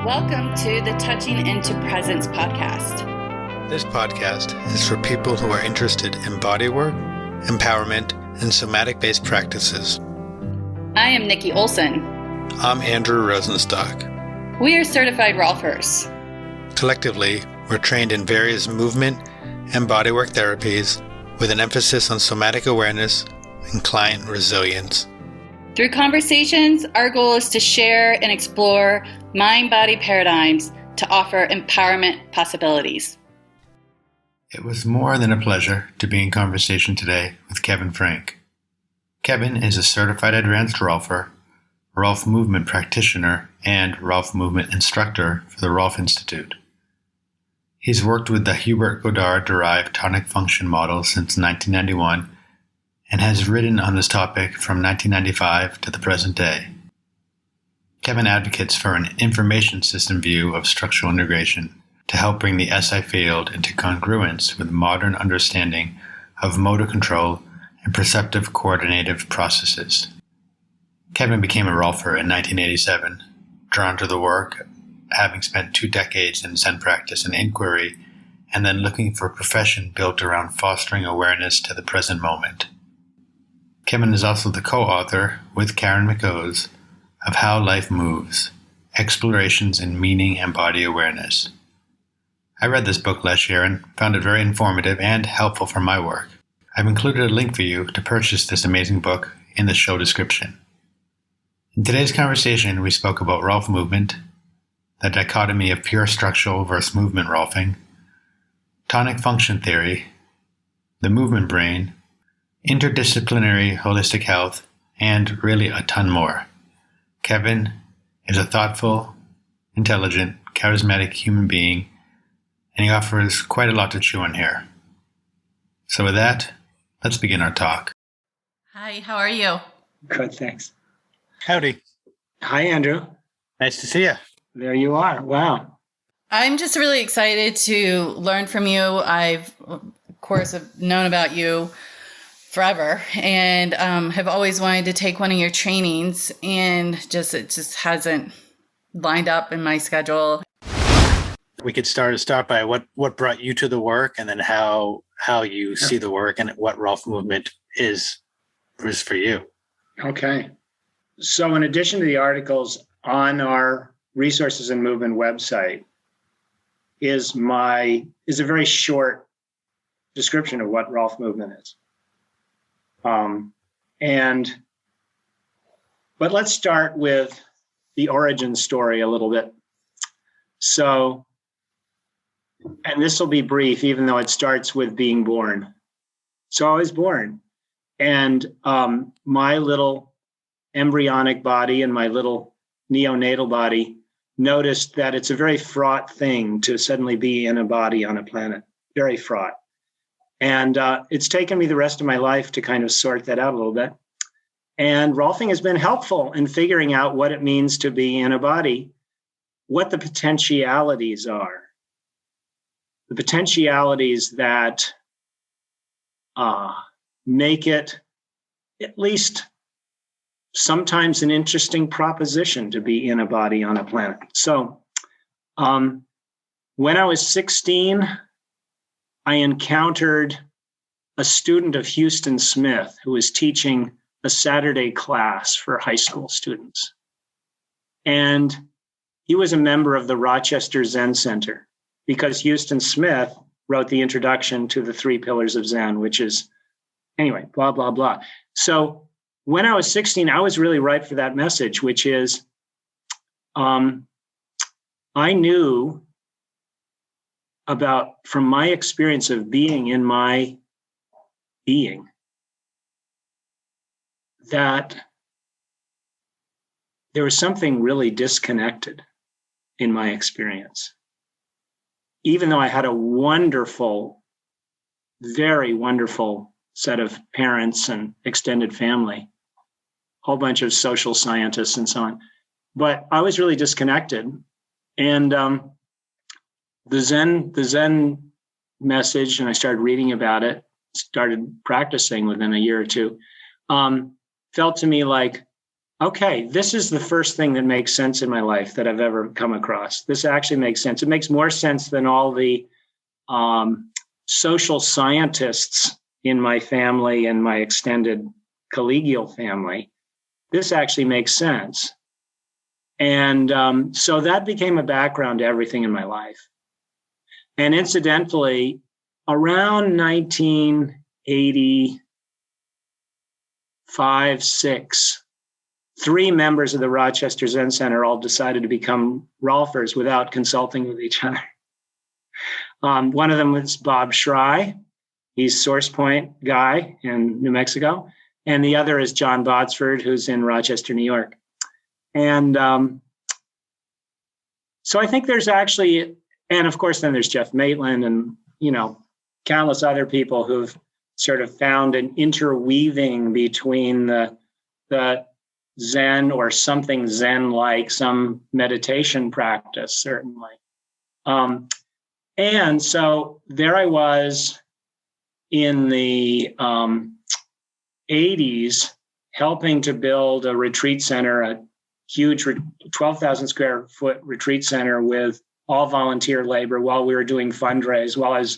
Welcome to the Touching into Presence podcast. This podcast is for people who are interested in bodywork, empowerment, and somatic-based practices. I am Nikki Olson. I'm Andrew Rosenstock. We are certified Rolfers. Collectively, we're trained in various movement and bodywork therapies with an emphasis on somatic awareness and client resilience. Through conversations, our goal is to share and explore mind-body paradigms to offer empowerment possibilities. It was more than a pleasure to be in conversation today with Kevin Frank. Kevin is a Certified Advanced Rolfer, Rolf Movement Practitioner, and Rolf Movement Instructor for the Rolf Institute. He's worked with the Hubert Godard-derived Tonic Function model since 1991 and has written on this topic from 1995 to the present day. Kevin advocates for an information system view of structural integration to help bring the SI field into congruence with modern understanding of motor control and perceptive coordinative processes. Kevin became a Rolfer in 1987, drawn to the work, having spent 2 decades in Zen practice and inquiry, and then looking for a profession built around fostering awareness to the present moment. Kevin is also the co-author, with Karen McCose, of How Life Moves, Explorations in Meaning and Body Awareness. I read this book last year and found it very informative and helpful for my work. I've included a link for you to purchase this amazing book in the show description. In today's conversation, we spoke about Rolf movement, the dichotomy of pure structural versus movement Rolfing, tonic function theory, the movement brain, interdisciplinary holistic health, and really a ton more. Kevin is a thoughtful, intelligent, charismatic human being, and he offers quite a lot to chew on here. So with that, let's begin our talk. Hi, how are you? Good, thanks. Howdy. Hi, Andrew. Nice to see you. There you are. Wow. I'm just really excited to learn from you. I've, of course, have known about you forever and have always wanted to take one of your trainings, and it just hasn't lined up in my schedule. We could start by what brought you to the work, and then how you see the work and what Rolf movement is for you. Okay. So in addition to the articles on our Resources and Movement website is a very short description of what Rolf movement is. But let's start with the origin story a little bit. So, and this will be brief, even though it starts with being born. So I was born, and my little embryonic body and my little neonatal body noticed that it's a very fraught thing to suddenly be in a body on a planet, very fraught. And it's taken me the rest of my life to kind of sort that out a little bit. And Rolfing has been helpful in figuring out what it means to be in a body, what the potentialities are. The potentialities that make it at least sometimes an interesting proposition to be in a body on a planet. So when I was 16, I encountered a student of Houston Smith who was teaching a Saturday class for high school students. And he was a member of the Rochester Zen Center, because Houston Smith wrote the introduction to the 3 pillars of Zen, which is, anyway, blah, blah, blah. So when I was 16, I was really ripe for that message, which is, I knew from my experience of being in my being, that there was something really disconnected in my experience. Even though I had a wonderful, very wonderful set of parents and extended family, whole bunch of social scientists and so on, but I was really disconnected. And the Zen message, and I started reading about it, started practicing within a year or two, felt to me like, okay, this is the first thing that makes sense in my life that I've ever come across. This actually makes sense. It makes more sense than all the social scientists in my family and my extended collegial family. This actually makes sense. And so that became a background to everything in my life. And incidentally, around 1985, 6, 3 members of the Rochester Zen Center all decided to become Rolfers without consulting with each other. One of them was Bob Schrei. He's Source Point guy in New Mexico. And the other is John Botsford, who's in Rochester, New York. And so I think there's actually, and of course, then there's Jeff Maitland and, countless other people who've sort of found an interweaving between the Zen or something Zen-like, some meditation practice, certainly. And so there I was in the 80s, helping to build a retreat center, a huge 12,000 square foot retreat center with all volunteer labor while we were doing fundraise, while I was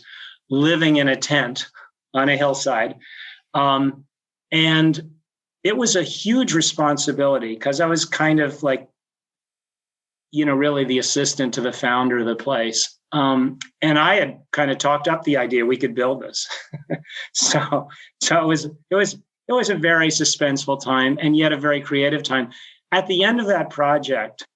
living in a tent on a hillside. And it was a huge responsibility because I was kind of like, really the assistant to the founder of the place. And I had kind of talked up the idea we could build this. So it was a very suspenseful time and yet a very creative time. At the end of that project,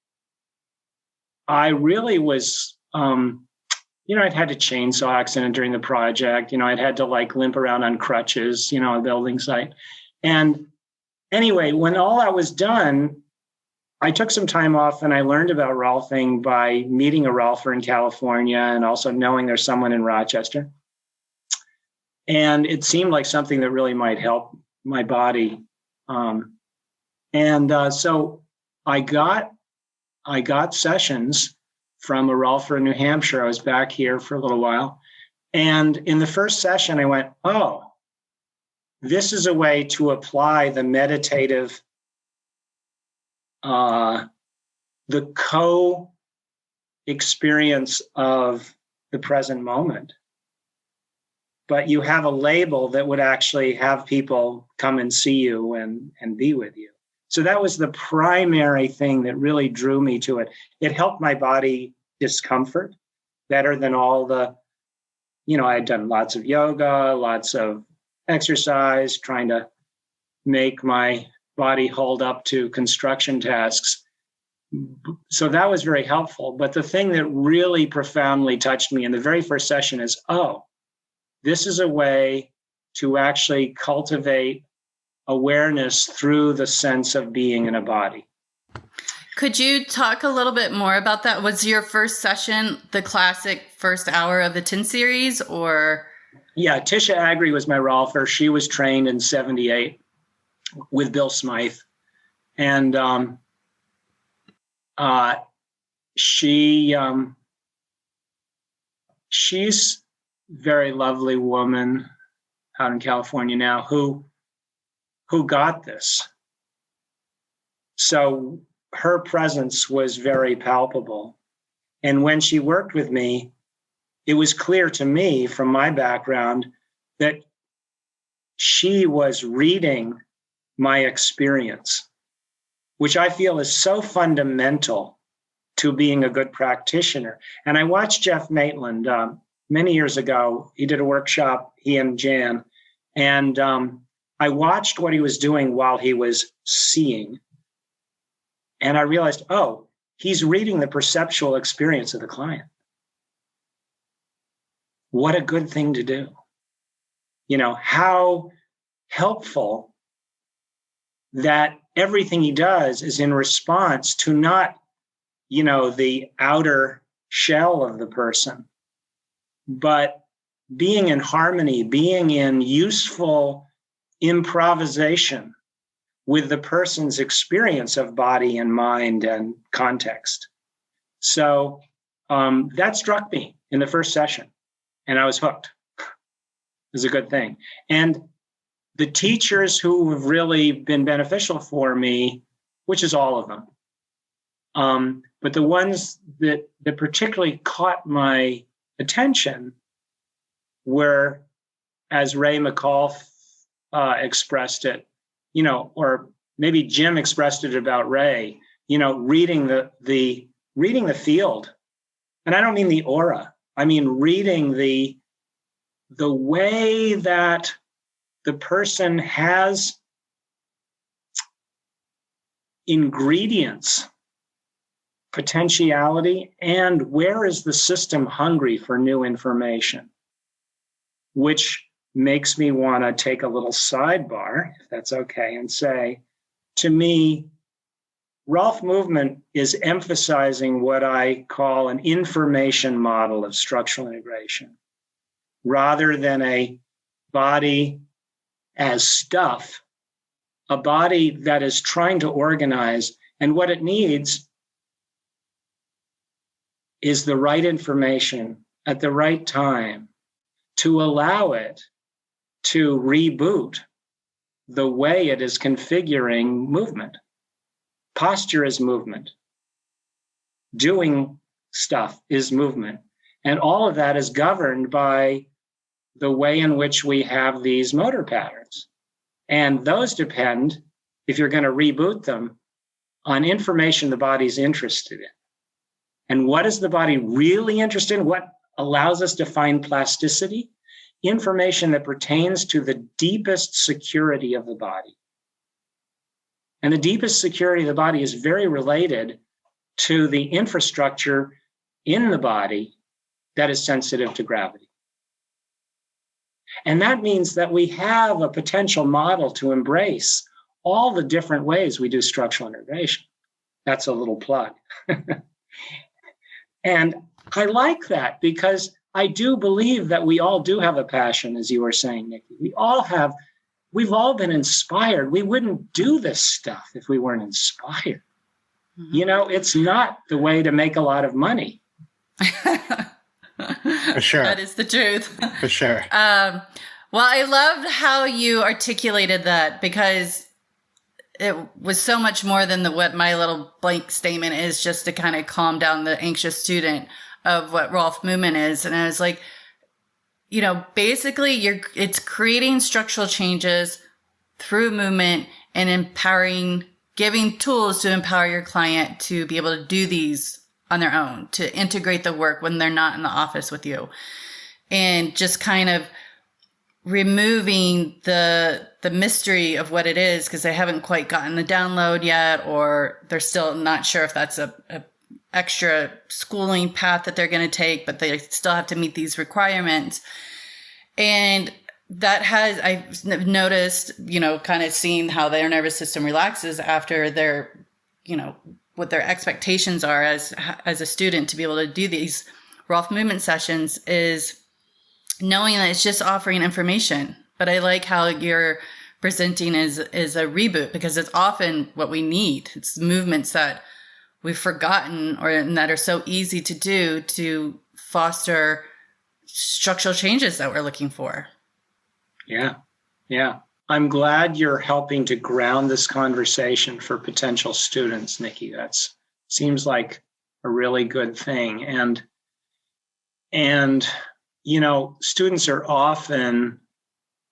I really was, I'd had a chainsaw accident during the project. I'd had to limp around on crutches, on a building site. And anyway, when all that was done, I took some time off and I learned about Rolfing by meeting a Rolfer in California and also knowing there's someone in Rochester. And it seemed like something that really might help my body. So I got sessions from a Rolfer in New Hampshire. I was back here for a little while. And in the first session, I went, oh, this is a way to apply the meditative, the co-experience of the present moment. But you have a label that would actually have people come and see you and be with you. So that was the primary thing that really drew me to it. It helped my body discomfort better than all the, I had done lots of yoga, lots of exercise, trying to make my body hold up to construction tasks. So that was very helpful. But the thing that really profoundly touched me in the very first session is, oh, this is a way to actually cultivate awareness through the sense of being in a body. Could you talk a little bit more about that? Was your first session the classic first hour of the 10 series or? Yeah, Tisha Agri was my Rolfer. She was trained in 78 with Bill Smythe. And she's a very lovely woman out in California now who got this. So her presence was very palpable. And when she worked with me, it was clear to me from my background that she was reading my experience, which I feel is so fundamental to being a good practitioner. And I watched Jeff Maitland many years ago. He did a workshop, he and Jan, and I watched what he was doing while he was seeing. And I realized, oh, he's reading the perceptual experience of the client. What a good thing to do. How helpful that everything he does is in response to not, the outer shell of the person, but being in harmony, being in useful improvisation with the person's experience of body and mind and context. So that struck me in the first session, and I was hooked. It was a good thing. And the teachers who have really been beneficial for me which is all of them. But the ones that particularly caught my attention were, as Ray McCall expressed it, or maybe Jim expressed it about Ray, reading the field. And I don't mean the aura. I mean reading the way that the person has ingredients, potentiality, and where is the system hungry for new information, which makes me want to take a little sidebar, if that's okay, and say, to me, Rolf Movement is emphasizing what I call an information model of structural integration, rather than a body as stuff, a body that is trying to organize, and what it needs is the right information at the right time to allow it to reboot the way it is configuring movement. Posture is movement. Doing stuff is movement. And all of that is governed by the way in which we have these motor patterns. And those depend, if you're going to reboot them, on information the body's interested in. And what is the body really interested in? What allows us to find plasticity? Information that pertains to the deepest security of the body. And the deepest security of the body is very related to the infrastructure in the body that is sensitive to gravity. And that means that we have a potential model to embrace all the different ways we do structural integration. That's a little plug. And I like that because I do believe that we all do have a passion, as you were saying, Nikki. We've all been inspired. We wouldn't do this stuff if we weren't inspired. Mm-hmm. It's not the way to make a lot of money. For sure. That is the truth. For sure. Well, I loved how you articulated that because it was so much more than what my little blank statement is, just to kind of calm down the anxious student of what Rolf Movement is. And I was like, basically it's creating structural changes through movement and empowering, giving tools to empower your client to be able to do these on their own, to integrate the work when they're not in the office with you, and just kind of removing the mystery of what it is, because they haven't quite gotten the download yet, or they're still not sure if that's a extra schooling path that they're going to take, but they still have to meet these requirements. And that I've noticed, kind of seeing how their nervous system relaxes after their, what their expectations are as a student to be able to do these Rolf movement sessions, is knowing that it's just offering information. But I like how you're presenting is a reboot, because it's often what we need. It's movements that we've forgotten and that are so easy to do to foster structural changes that we're looking for. Yeah. I'm glad you're helping to ground this conversation for potential students, Nikki. That seems like a really good thing. And students are often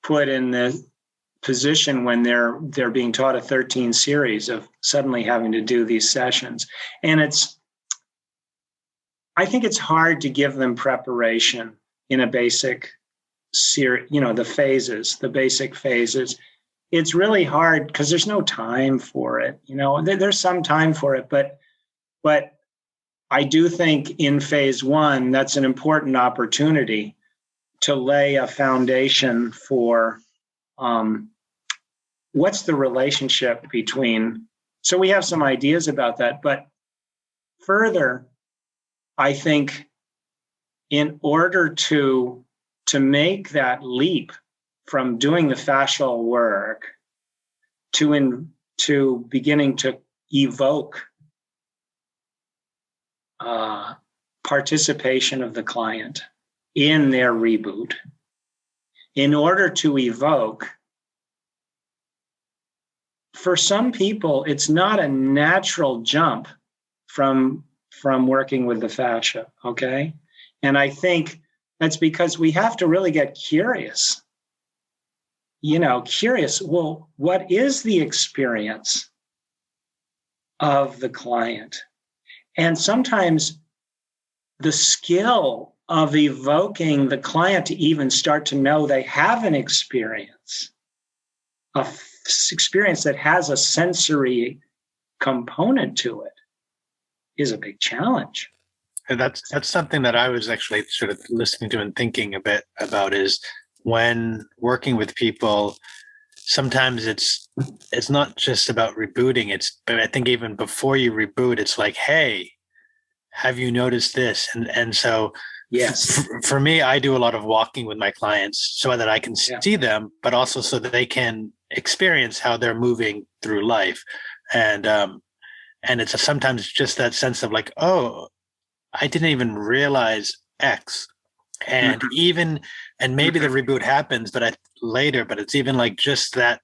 put in the position when they're being taught a 13 series of suddenly having to do these sessions. And I think it's hard to give them preparation in a basic series, the basic phases. It's really hard because there's no time for it. There's some time for it, but I do think in phase one, that's an important opportunity to lay a foundation for what's the relationship between. So we have some ideas about that, but further, I think in order to make that leap from doing the fascial work to beginning to evoke participation of the client in their reboot, in order to evoke for some people, it's not a natural jump from working with the fascia, okay? And I think that's because we have to really get curious. Curious, well, what is the experience of the client? And sometimes the skill of evoking the client to even start to know they have an experience, experience that has a sensory component to it, is a big challenge. And that's something that I was actually sort of listening to and thinking a bit about, is when working with people, sometimes it's not just about rebooting. But I think even before you reboot, it's like, hey, have you noticed this? And so yes, for me, I do a lot of walking with my clients so that I can see them, but also so that they can experience how they're moving through life. And it's sometimes just that sense of like, oh, I didn't even realize X. And and maybe the reboot happens, but later, but it's even like just that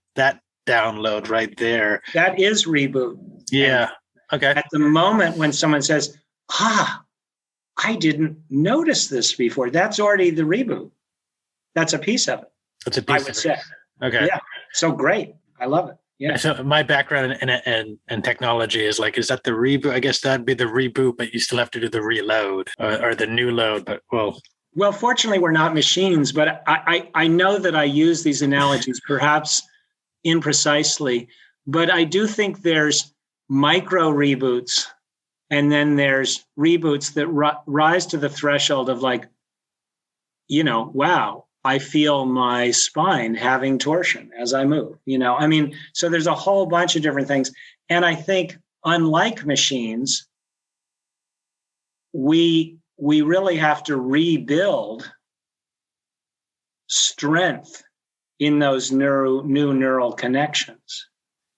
download right there. That is reboot. Yeah. And okay. at the moment when someone says, I didn't notice this before, that's already the reboot. That's a piece of it. It's a piece I would of it. say. Okay. Yeah. So great. I love it. Yeah. So my background in technology is like, is that the reboot? I guess that'd be the reboot, but you still have to do the reload or the new load. But well, fortunately, we're not machines, but I know that I use these analogies perhaps imprecisely, but I do think there's micro reboots, and then there's reboots that rise to the threshold of like, wow, I feel my spine having torsion as I move, so there's a whole bunch of different things. And I think unlike machines, we really have to rebuild strength in those new neural connections.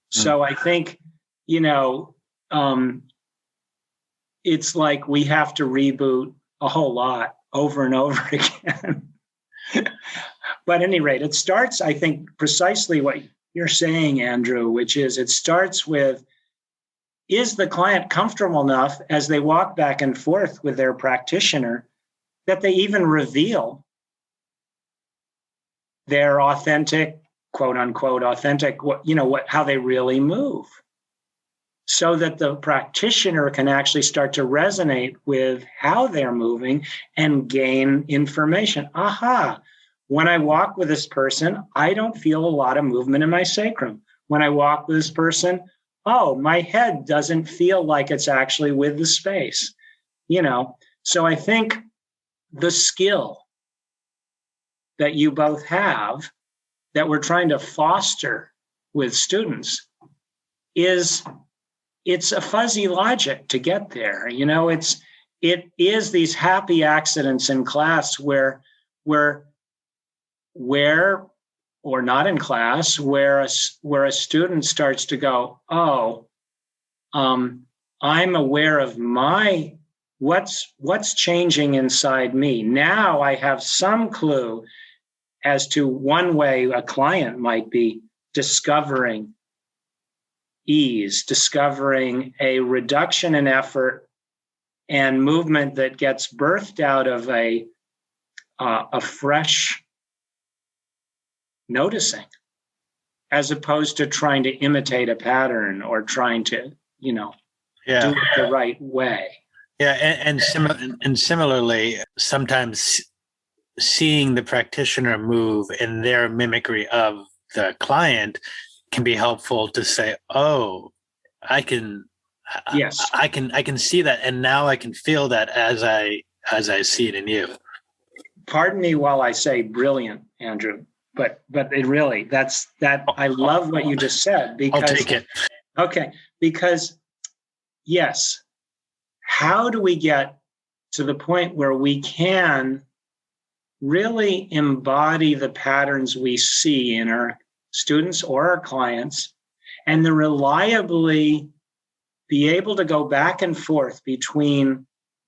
So I think, it's like we have to reboot a whole lot over and over again. But at any rate, it starts, I think, precisely what you're saying, Andrew, which is it starts with, is the client comfortable enough as they walk back and forth with their practitioner that they even reveal their authentic, quote unquote, authentic, how they really move, so that the practitioner can actually start to resonate with how they're moving and gain information. Aha, when I walk with this person, I don't feel a lot of movement in my sacrum. When I walk with this person, oh, my head doesn't feel like it's actually with the space, So I think the skill that you both have that we're trying to foster with students it's a fuzzy logic to get there. It is these happy accidents in class where or not in class, where a student starts to go, oh, I'm aware of what's changing inside me. Now I have some clue as to one way a client might be discovering ease, discovering a reduction in effort and movement that gets birthed out of a fresh noticing, as opposed to trying to imitate a pattern or trying to, do it the right way. Yeah, and similarly, sometimes seeing the practitioner move in their mimicry of the client can be helpful to say, oh, I can see that, and now I can feel that as I see it in you. Pardon me while I say brilliant, Andrew, but it really, that's that. I love what you just said, because I'll take it. Okay, because yes, how do we get to the point where we can really embody the patterns we see in our students or our clients, and then reliably be able to go back and forth between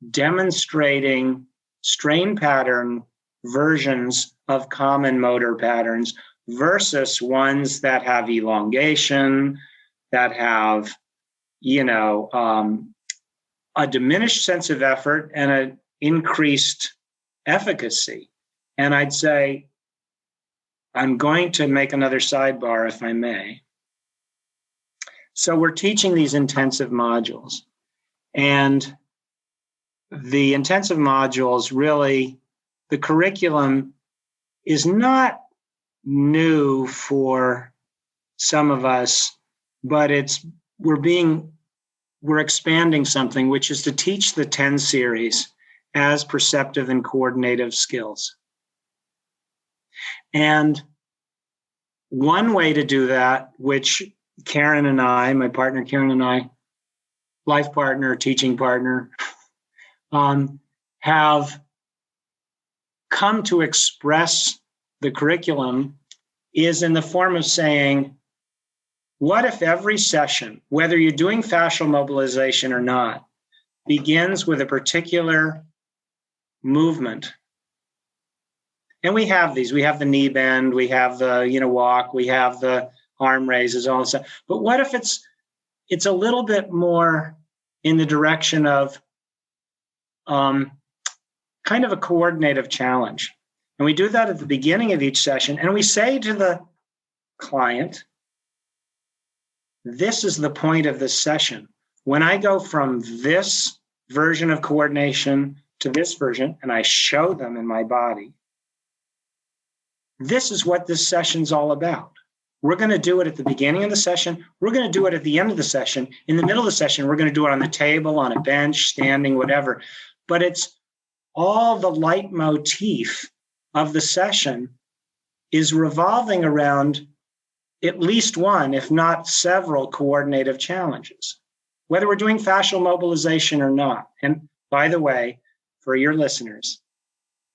demonstrating strain pattern versions of common motor patterns versus ones that have elongation, that have, a diminished sense of effort and an increased efficacy. And I'd say, I'm going to make another sidebar, if I may. So we're teaching these intensive modules. And the intensive modules, really, the curriculum is not new for some of us, but we're expanding something, which is to teach the 10 series as perceptive and coordinative skills. And one way to do that, which Karen and I, my partner Karen and I, life partner, teaching partner, have come to express the curriculum, is in the form of saying, what if every session, whether you're doing fascial mobilization or not, begins with a particular movement? And we have these. We have the knee bend, we have the walk, we have the arm raises, all this stuff. But what if it's a little bit more in the direction of kind of a coordinative challenge? And we do that at the beginning of each session, and we say to the client, this is the point of this session. When I go from this version of coordination to this version, and I show them in my body, this is what this session's all about. We're going to do it at the beginning of the session. We're going to do it at the end of the session. In the middle of the session, we're going to do it on the table, on a bench, standing, whatever. But it's all the leitmotif of the session is revolving around at least one, if not several, coordinative challenges, whether we're doing fascial mobilization or not. And by the way, for your listeners,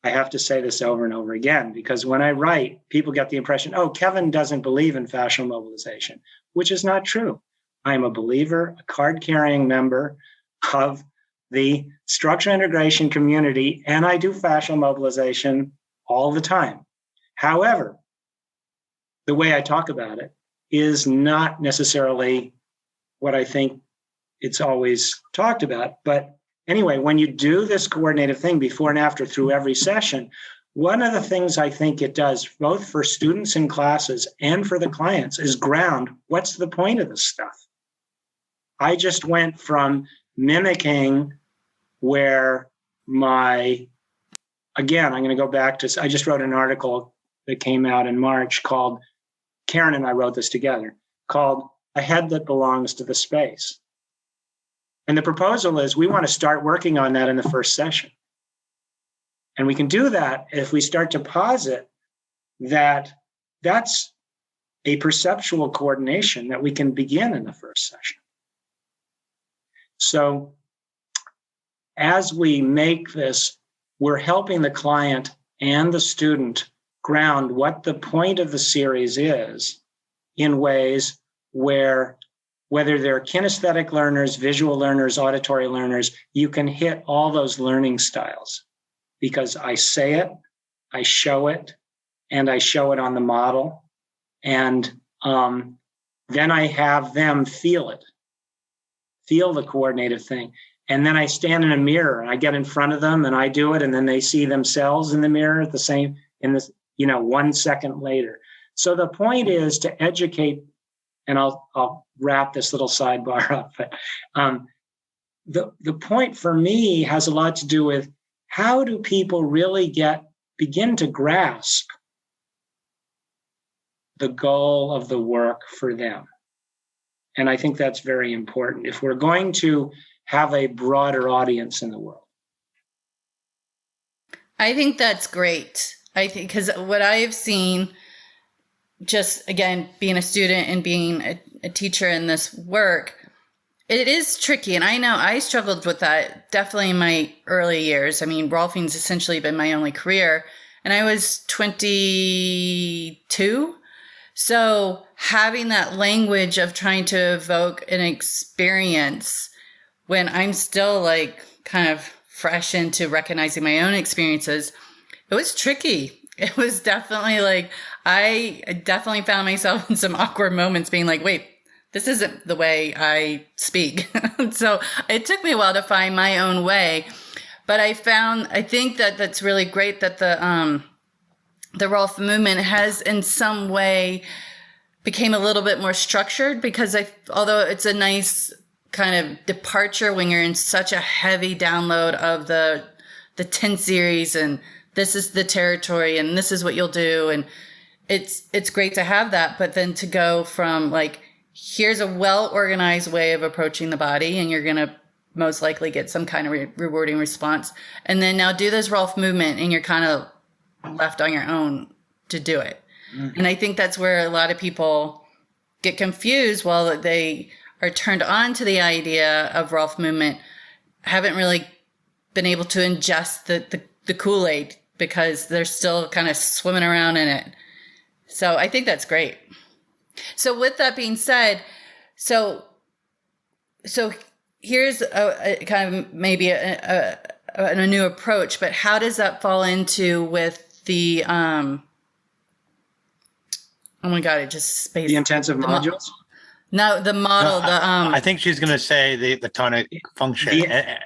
I have to say this over and over again, because when I write, people get the impression, oh, Kevin doesn't believe in fascial mobilization, which is not true. I am a believer, a card-carrying member of the structural integration community, and I do fascial mobilization all the time. However, the way I talk about it is not necessarily what I think it's always talked about. But anyway, when you do this coordinative thing before and after through every session, one of the things I think it does, both for students in classes and for the clients, is ground what's the point of this stuff. I just went from mimicking where again, I'm going to go back to, I just wrote an article that came out in March called, Karen and I wrote this together, called A Head That Belongs to the Space. And the proposal is we want to start working on that in the first session. And we can do that if we start to posit that that's a perceptual coordination that we can begin in the first session. So as we make this, we're helping the client and the student ground what the point of the series is in ways where, whether they're kinesthetic learners, visual learners, auditory learners, you can hit all those learning styles because I say it, I show it, and I show it on the model. And then I have them feel it, feel the coordinative thing. And then I stand in a mirror and I get in front of them and I do it. And then they see themselves in the mirror at the same, in this, 1 second later. So the point is to educate, and I'll wrap this little sidebar up. But the point for me has a lot to do with how do people really begin to grasp the goal of the work for them. And I think that's very important if we're going to have a broader audience in the world. I think that's great. I think because what I have seen, just again, being a student and being a teacher in this work, it is tricky. And I know I struggled with that definitely in my early years. I mean, Rolfing's essentially been my only career. And I was 22. So having that language of trying to evoke an experience when I'm still like kind of fresh into recognizing my own experiences, it was tricky. It was definitely like, I definitely found myself in some awkward moments being like, wait, this isn't the way I speak. So it took me a while to find my own way. But I think that that's really great that the Rolf movement has in some way became a little bit more structured, because although it's a nice kind of departure when you're in such a heavy download of the 10 series and this is the territory and this is what you'll do. And it's great to have that. But then to go from like, here's a well-organized way of approaching the body and you're going to most likely get some kind of rewarding response. And then now do this Rolf movement and you're kind of left on your own to do it. Mm-hmm. And I think that's where a lot of people get confused while they are turned on to the idea of Rolf movement, haven't really been able to ingest the Kool-Aid because they're still kind of swimming around in it. So I think that's great. So with that being said, so here's a kind of maybe a new approach, but how does that fall into with the, oh my God, it just spaced. The intensive modules? No, the model, I think she's going to say the tonic function.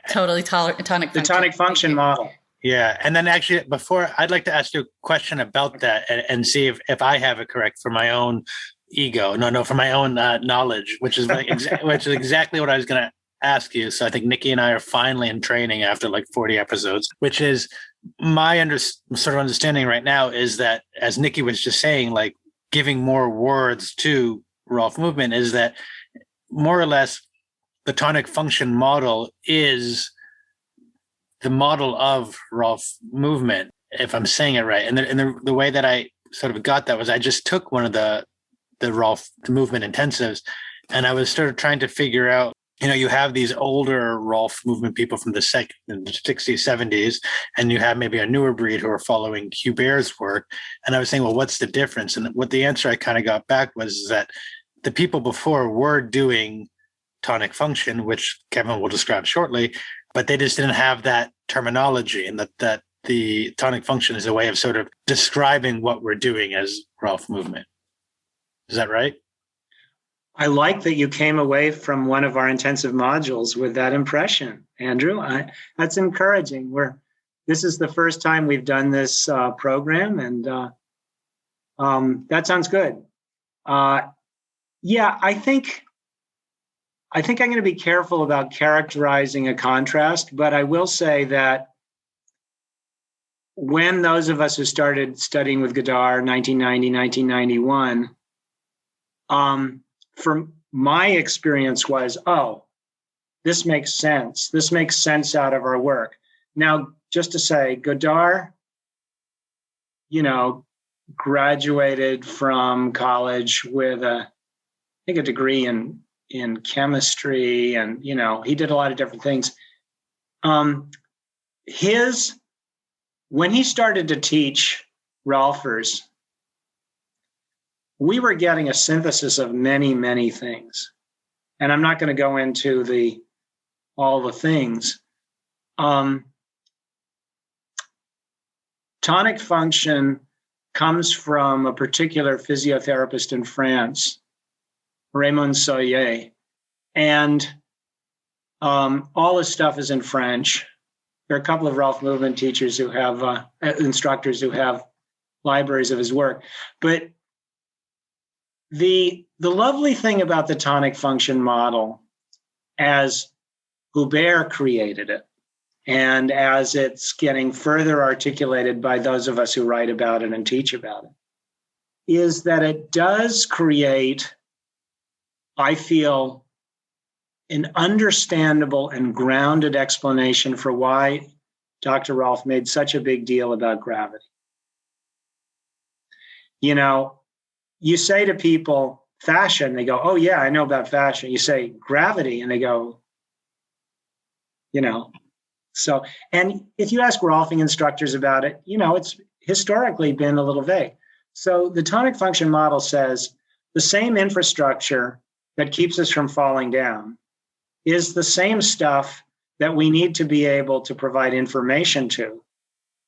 Totally tonic function. The tonic function model. Yeah. And then actually before, I'd like to ask you a question about that and see if I have it correct for my own ego. No, for my own knowledge, which is exactly what I was going to ask you. So I think Nikki and I are finally in training after like 40 episodes, which is my sort of understanding right now is that, as Nikki was just saying, like giving more words to Rolf movement is that more or less the tonic function model is the model of Rolf movement, if I'm saying it right. And the way that I sort of got that was I just took one of the Rolf movement intensives and I was sort of trying to figure out, you have these older Rolf movement people from the 60s, 70s, and you have maybe a newer breed who are following Hubert's work. And I was saying, well, what's the difference? And what the answer I kind of got back was that the people before were doing tonic function, which Kevin will describe shortly, but they just didn't have that terminology, and that the tonic function is a way of sort of describing what we're doing as Rolf movement. Is that right? I like that you came away from one of our intensive modules with that impression, Andrew. That's encouraging. This is the first time we've done this program, and that sounds good. Yeah, I think I'm going to be careful about characterizing a contrast, but I will say that when those of us who started studying with Godard 1990, 1991, from my experience was, this makes sense. This makes sense out of our work. Now, just to say, Godard, graduated from college with a degree in chemistry, and, he did a lot of different things. When he started to teach Rolfers, we were getting a synthesis of many, many things. And I'm not going to go into all the things. Tonic function comes from a particular physiotherapist in France, Raymond Soyer. And all his stuff is in French. There are a couple of Rolf movement teachers who have, instructors who have libraries of his work. But the lovely thing about the tonic function model, as Hubert created it, and as it's getting further articulated by those of us who write about it and teach about it, is that it does create, I feel, an understandable and grounded explanation for why Dr. Rolf made such a big deal about gravity. You say to people, fascia, and they go, oh, yeah, I know about fascia. You say gravity, and they go, So, and if you ask Rolfing instructors about it, it's historically been a little vague. So the tonic function model says the same infrastructure that keeps us from falling down is the same stuff that we need to be able to provide information to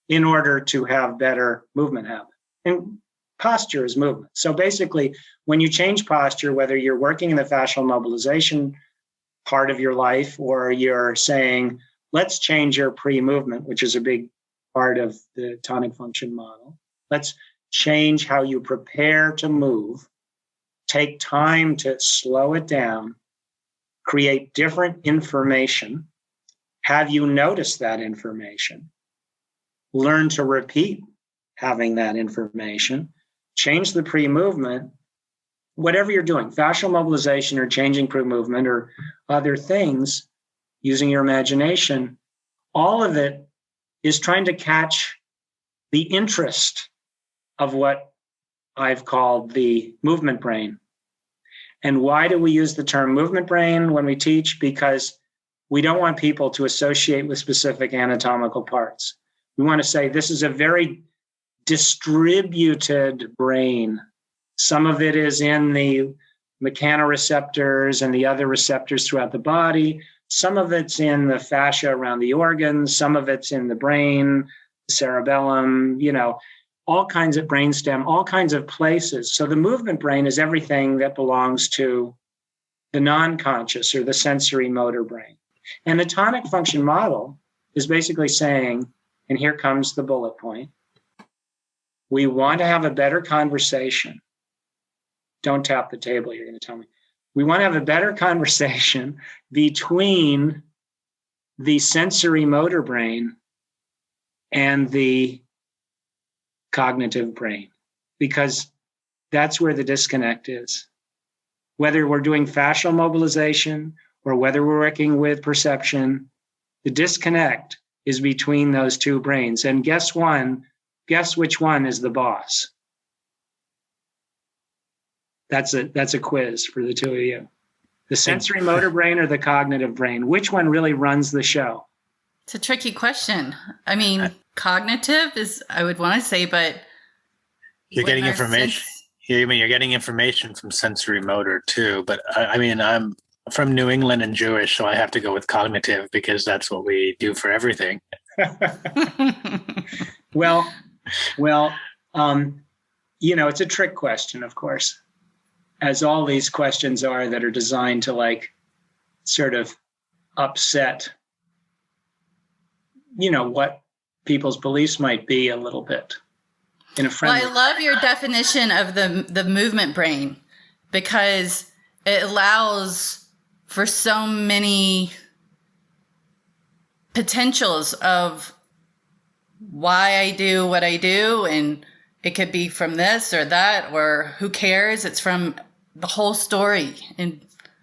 in order to have better movement habits. And posture is movement. So basically, when you change posture, whether you're working in the fascial mobilization part of your life, or you're saying, let's change your pre-movement, which is a big part of the tonic function model. Let's change how you prepare to move, take time to slow it down, create different information, have you notice that information, learn to repeat having that information, change the pre-movement, whatever you're doing, fascial mobilization or changing pre-movement or other things, using your imagination, all of it is trying to catch the interest of what I've called the movement brain. And why do we use the term movement brain when we teach? Because we don't want people to associate with specific anatomical parts. We want to say this is a very distributed brain. Some of it is in the mechanoreceptors and the other receptors throughout the body. Some of it's in the fascia around the organs. Some of it's in the brain, the cerebellum, all kinds of brainstem, all kinds of places. So the movement brain is everything that belongs to the non-conscious or the sensory motor brain. And the tonic function model is basically saying, and here comes the bullet point, we want to have a better conversation. Don't tap the table, you're going to tell me. We want to have a better conversation between the sensory motor brain and the cognitive brain, because that's where the disconnect is. Whether we're doing fascial mobilization or whether we're working with perception, the disconnect is between those two brains. And guess which one is the boss? That's a quiz for the two of you. The sensory motor brain or the cognitive brain? Which one really runs the show? It's a tricky question. I mean, cognitive is, I would want to say, but you're getting information. You're getting information from sensory motor too. But I mean, I'm from New England and Jewish, so I have to go with cognitive because that's what we do for everything. Well, it's a trick question, of course, as all these questions are that are designed to sort of upset, what people's beliefs might be a little bit in a friendly. Well, I love your definition of the movement brain, because it allows for so many potentials of why I do what I do. And it could be from this or that, or who cares? It's from the whole story. And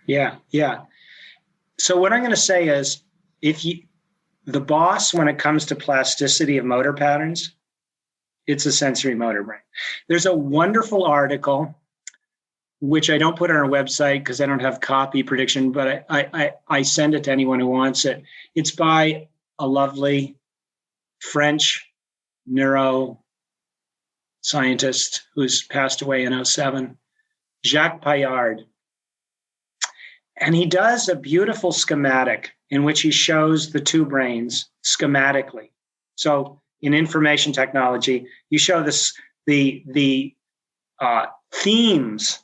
yeah. So what I'm going to say is, the boss, when it comes to plasticity of motor patterns, it's a sensory motor brain. There's a wonderful article, which I don't put on our website because I don't have copy prediction, but I send it to anyone who wants it. It's by a lovely French neuroscientist who's passed away in 2007, Jacques Paillard. And he does a beautiful schematic in which he shows the two brains schematically. So in information technology, you show the themes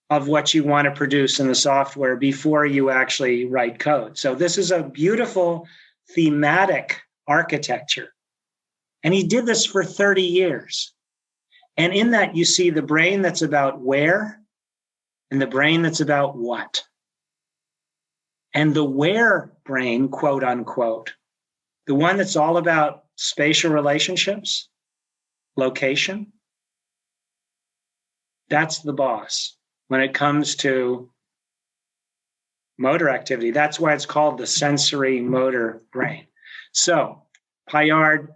of what you want to produce in the software before you actually write code. So this is a beautiful thematic architecture. And he did this for 30 years. And in that, you see the brain that's about where and the brain that's about what. And the where brain, quote unquote, the one that's all about spatial relationships, location, that's the boss when it comes to motor activity. That's why it's called the sensory motor brain. So Paillard,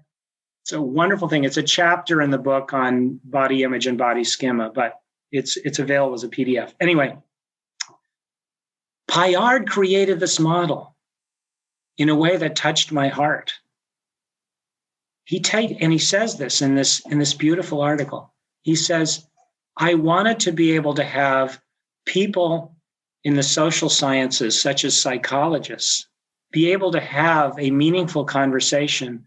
it's a wonderful thing. It's a chapter in the book on body image and body schema, but it's available as a PDF. Anyway, Paillard created this model in a way that touched my heart. And he says this in this beautiful article. He says, I wanted to be able to have people in the social sciences, such as psychologists, be able to have a meaningful conversation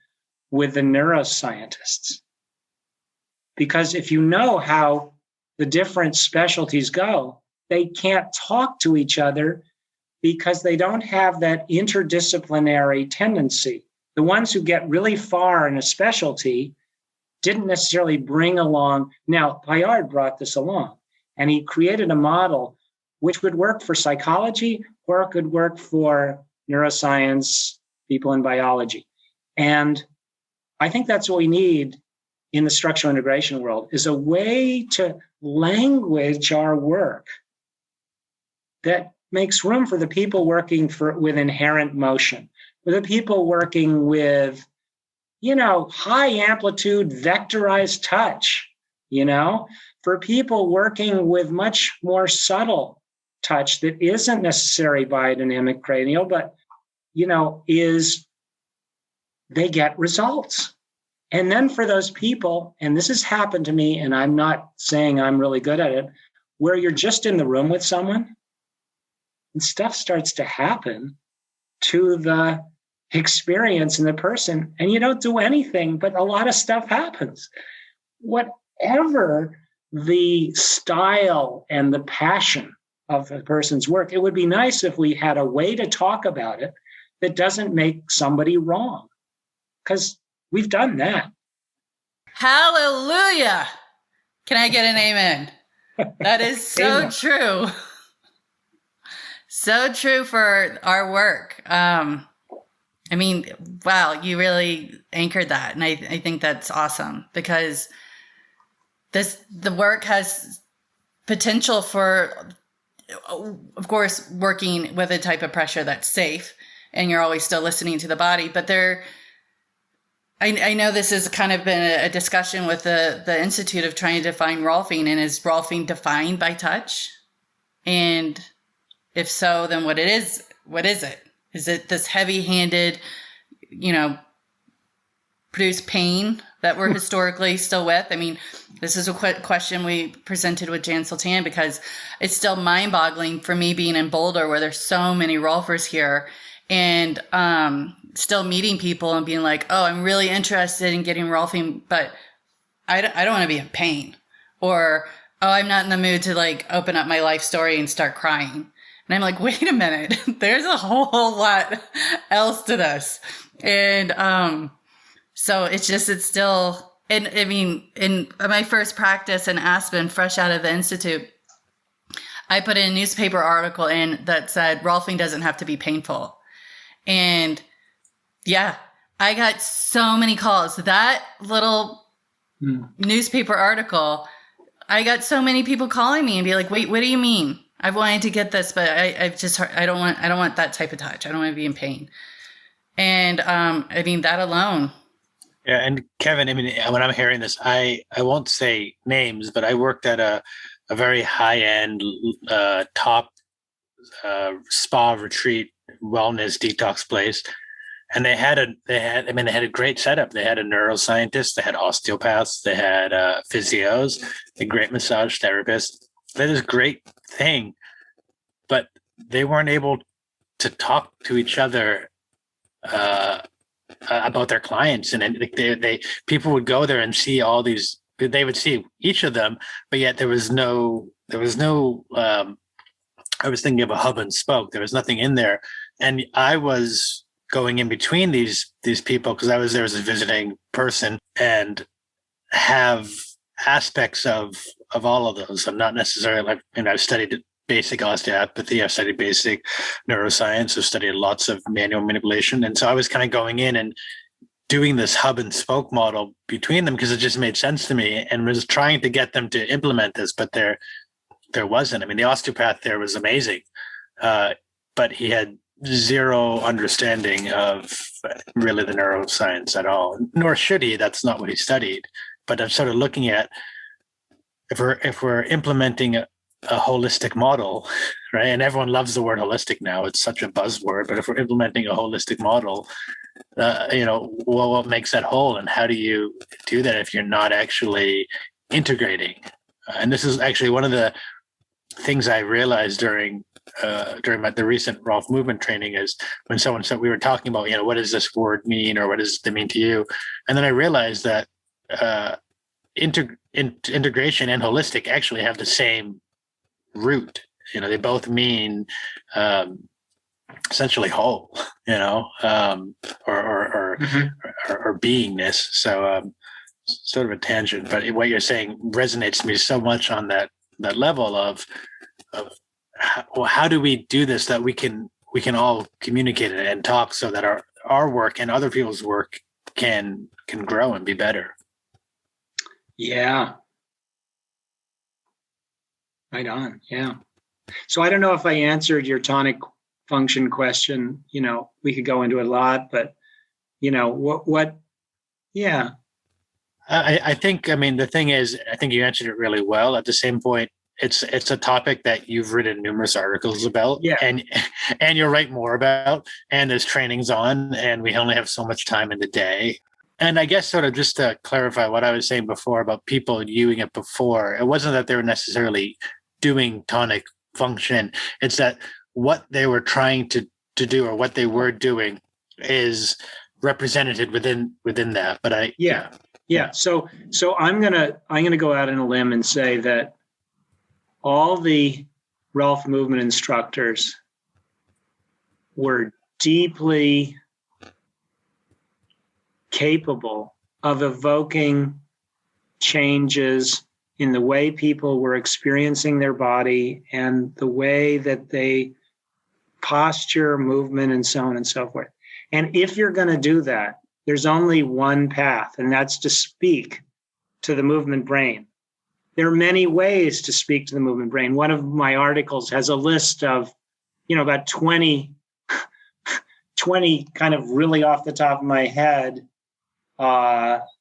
with the neuroscientists. Because if you know how the different specialties go, they can't talk to each other because they don't have that interdisciplinary tendency. The ones who get really far in a specialty didn't necessarily bring along. Now, Bayard brought this along, and he created a model which would work for psychology or it could work for neuroscience, people in biology. And I think that's what we need in the structural integration world, is a way to language our work that makes room for the people working with inherent motion, for the people working with, high amplitude vectorized touch, for people working with much more subtle touch that isn't necessarily biodynamic cranial, but, they get results. And then for those people, and this has happened to me, and I'm not saying I'm really good at it, where you're just in the room with someone and stuff starts to happen to the experience in the person, and you don't do anything, but a lot of stuff happens. Whatever the style and the passion of a person's work, it would be nice if we had a way to talk about it that doesn't make somebody wrong, because we've done that. Hallelujah. Can I get an amen? That is so true. So true for our work. Wow, you really anchored that. And I think that's awesome, because the work has potential for, of course, working with a type of pressure that's safe, and you're always still listening to the body. But I know this has kind of been a discussion with the Institute of trying to define Rolfing, and is Rolfing defined by touch? And if so, then what is it? Is it this heavy-handed, produce pain that we're historically still with? This is a question we presented with Jan Sultan, because it's still mind-boggling for me being in Boulder, where there's so many Rolfers here, and still meeting people and being like, oh, I'm really interested in getting Rolfing, but I don't want to be in pain. Or, oh, I'm not in the mood to open up my life story and start crying. And I'm like, wait a minute, there's a whole lot else to this. And so it's still, and in my first practice in Aspen, fresh out of the Institute, I put in a newspaper article in that said, Rolfing doesn't have to be painful. And yeah, I got so many calls. That little newspaper article, I got so many people calling me and be like, wait, what do you mean? I've wanted to get this, but I've just heard, I don't want that type of touch. I don't want to be in pain. And that alone. Yeah. And Kevin, when I'm hearing this, I won't say names, but I worked at a very high-end top spa retreat wellness detox place. And they had a great setup. They had a neuroscientist, they had osteopaths, they had physios, a great massage therapist. That is a great thing, but they weren't able to talk to each other about their clients. And people would go there and see all these. They would see each of them, but yet there was no. I was thinking of a hub and spoke. There was nothing in there, and I was going in between these people because I was there as a visiting person and have aspects of all of those. I'm not necessarily I've studied basic osteopathy, I've studied basic neuroscience, I've studied lots of manual manipulation. And so I was kind of going in and doing this hub and spoke model between them because it just made sense to me, and was trying to get them to implement this, but there wasn't. The osteopath there was amazing, but he had zero understanding of really the neuroscience at all, nor should he. That's not what he studied. But I'm sort of looking at if we're implementing a holistic model, right? And everyone loves the word holistic now. It's such a buzzword. But if we're implementing a holistic model, what makes that whole, and how do you do that if you're not actually integrating? And this is actually one of the things I realized during the recent Rolf movement training is when someone said, we were talking about, what does this word mean, or what does it mean to you? And then I realized that integration and holistic actually have the same root. They both mean essentially whole, or beingness. So sort of a tangent, but what you're saying resonates to me so much on that level of how do we do this, that we can all communicate and talk so that our work and other people's work can grow and be better. Yeah. Right on. Yeah. So I don't know if I answered your tonic function question. We could go into it a lot, but what yeah. I think, the thing is, I think you answered it really well. At the same point, it's a topic that you've written numerous articles about, yeah, and you'll write more about, and there's trainings on, and we only have so much time in the day. And I guess sort of just to clarify what I was saying before about people using it before, it wasn't that they were necessarily doing tonic function. It's that what they were trying to do, or what they were doing, is represented within that. But Yeah. So I'm gonna go out on a limb and say that all the Rolf movement instructors were deeply capable of evoking changes in the way people were experiencing their body and the way that they posture, movement, and so on and so forth. And if you're going to do that, there's only one path, and that's to speak to the movement brain. There are many ways to speak to the movement brain. One of my articles has a list of, about 20 kind of really off the top of my head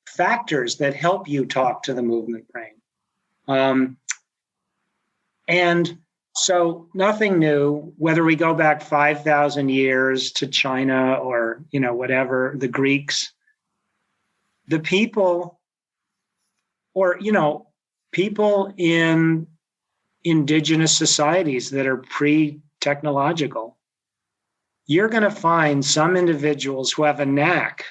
factors that help you talk to the movement brain. And so nothing new, whether we go back 5,000 years to China or, whatever, the Greeks, the people, or, people in indigenous societies that are pre-technological, you're going to find some individuals who have a knack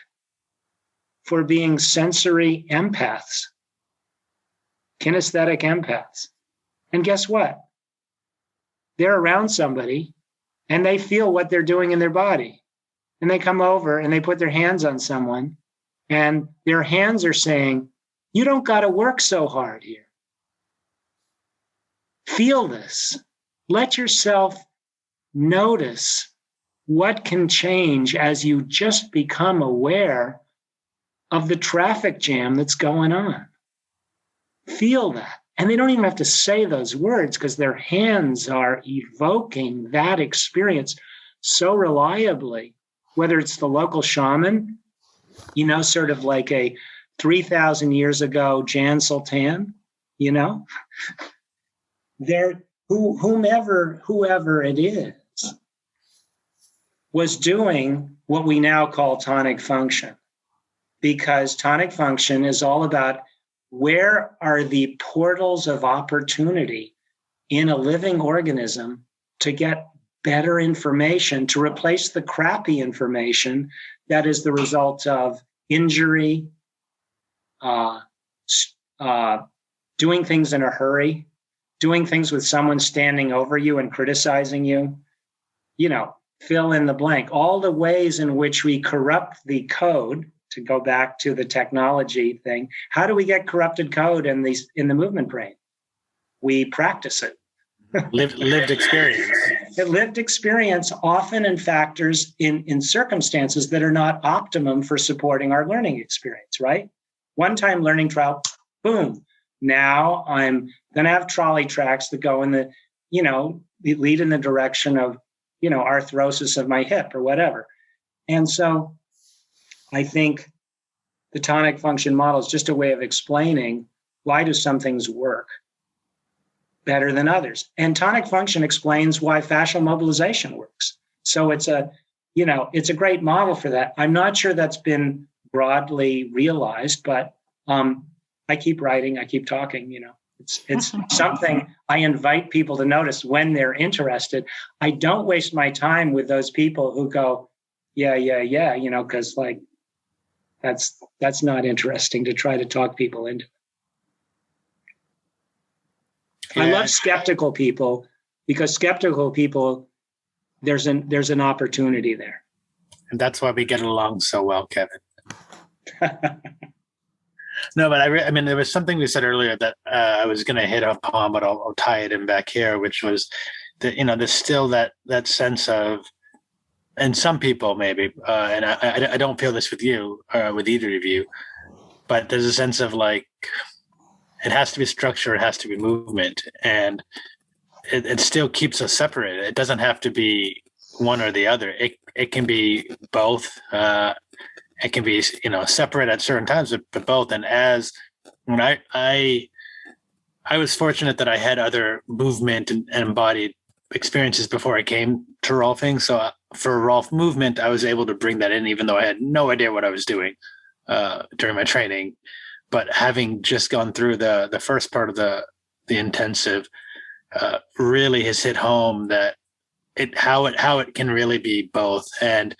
for being sensory empaths, kinesthetic empaths. And guess what? They're around somebody and they feel what they're doing in their body. And they come over and they put their hands on someone and their hands are saying, you don't got to work so hard here. Feel this. Let yourself notice what can change as you just become aware of the traffic jam that's going on. Feel that. And they don't even have to say those words because their hands are evoking that experience so reliably, whether it's the local shaman, sort of like a 3,000 years ago Jan Sultan, whoever it is, was doing what we now call tonic function, because tonic function is all about where are the portals of opportunity in a living organism to get better information, to replace the crappy information that is the result of injury, doing things in a hurry, doing things with someone standing over you and criticizing you, fill in the blank. All the ways in which we corrupt the code, to go back to the technology thing. How do we get corrupted code in the movement brain? We practice it. Lived experience. Lived experience, often in factors in circumstances that are not optimum for supporting our learning experience, right? One-time learning trial, boom. Now I'm going to have trolley tracks that go in lead in the direction of, arthrosis of my hip or whatever. And so I think the tonic function model is just a way of explaining why do some things work better than others. And tonic function explains why fascial mobilization works. So it's a great model for that. I'm not sure that's been broadly realized, but I keep writing, I keep talking, It's something I invite people to notice when they're interested. I don't waste my time with those people who go, yeah, because that's not interesting to try to talk people into. I Yeah. love skeptical people because skeptical people, there's an opportunity there. And that's why we get along so well, Kevin. No, but I mean, there was something we said earlier that I was going to hit upon, but I'll tie it in back here, which was that, there's still that sense of, and some people maybe, and I don't feel this with you, with either of you, but there's a sense of like, it has to be structure, it has to be movement, and it still keeps us separated. It doesn't have to be one or the other. It can be both. It can be, separate at certain times, but both. And when I was fortunate that I had other movement and embodied experiences before I came to Rolfing. So for Rolf Movement, I was able to bring that in, even though I had no idea what I was doing during my training. But having just gone through the first part of the intensive, really has hit home that how it can really be both. And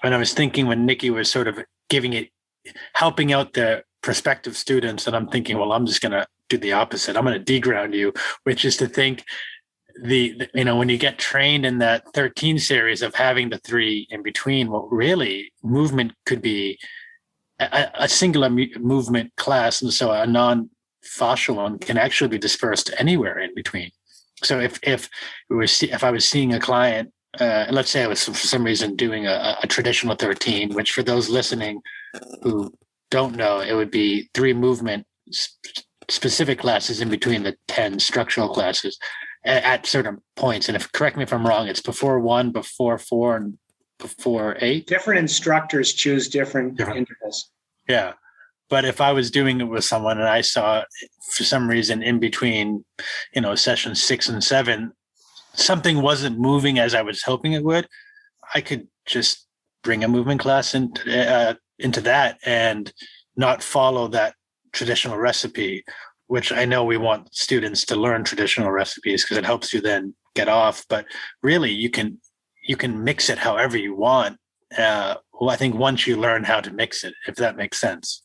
when I was thinking, when Nikki was sort of helping out the prospective students, and I'm thinking, well, I'm just going to do the opposite. I'm going to deground you, which is to think when you get trained in that 13 series of having the 3 in between, well, really movement could be a singular movement class. And so a non-fascial one can actually be dispersed anywhere in between. So if I was seeing a client, let's say I was for some reason doing a traditional 13, which for those listening who don't know, it would be 3 movement specific classes in between the 10 structural classes at certain points. And correct me if I'm wrong, it's before 1, before 4, and before 8. Different instructors choose different intervals. Yeah. But if I was doing it with someone and I saw for some reason in between, session 6 and 7, something wasn't moving as I was hoping it would, I could just bring a movement class into that and not follow that traditional recipe, which I know we want students to learn traditional recipes because it helps you then get off. But really, you can mix it however you want. Well, I think once you learn how to mix it, if that makes sense.